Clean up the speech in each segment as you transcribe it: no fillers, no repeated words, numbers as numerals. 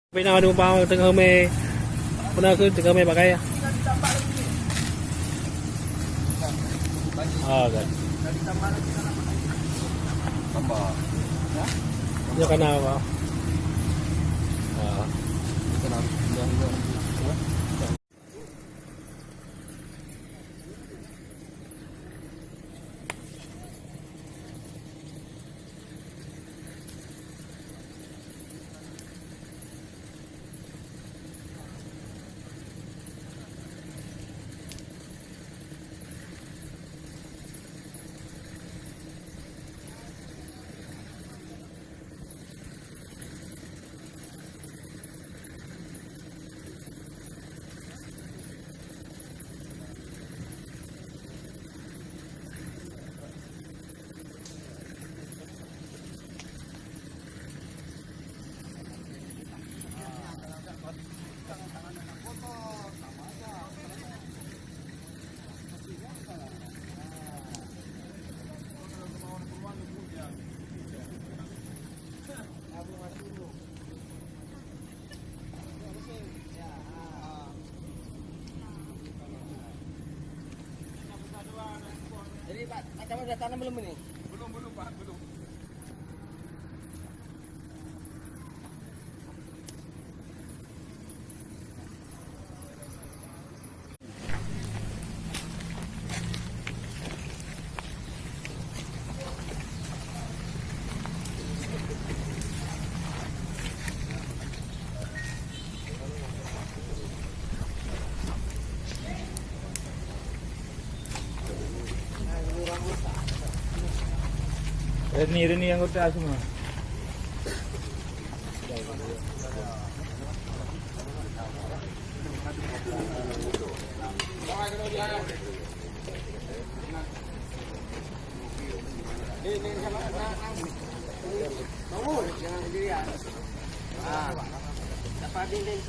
Pina ada umpama tengah me pernah ke tengah me pakai ya? Oh kan. Tambah. Ya kena apa? Ah. Jadi Pak, macam mana dah tanam belum ini? Belum Pak, belum. Ini anggota semua. Ini sama bangun jangan sendirian. Ah. Dapat dinding.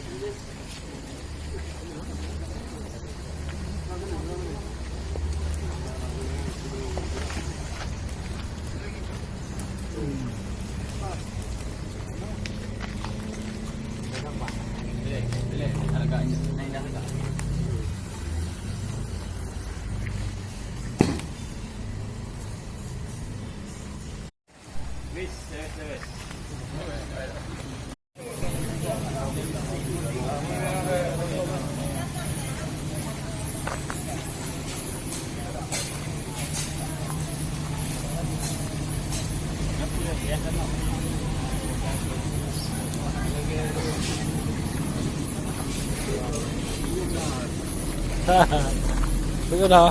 Betul dah.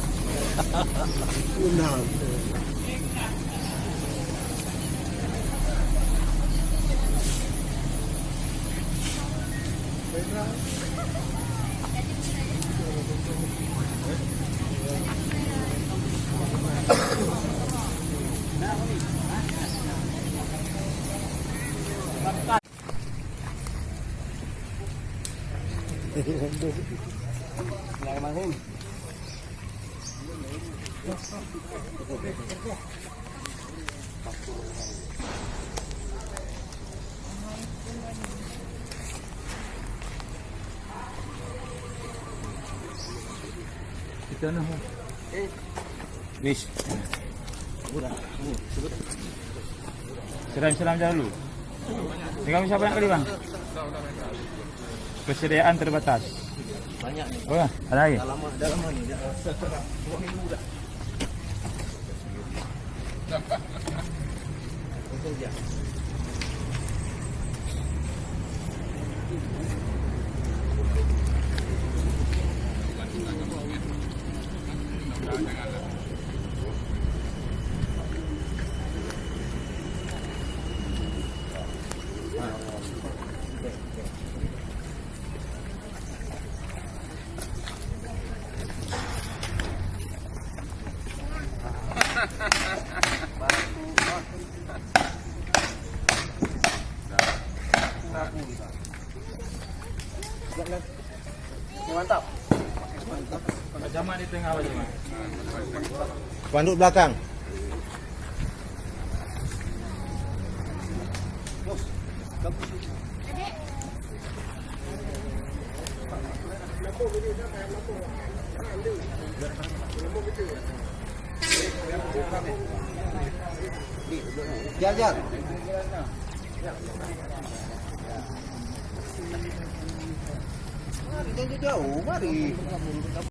Benar. Bismillahirrahmanirrahim. Kita nak. Wish. Seram dahulu. Dengan siapa nak kali bang? Persediaan terbatas. Banyak ni. Oh, ada lagi. Dah lama ni. 2 minggu dah. Betul dia. Mantap. Jamak di tengah apa jamak? Panduk belakang. Jalan. Mari jauh-jauh, mari.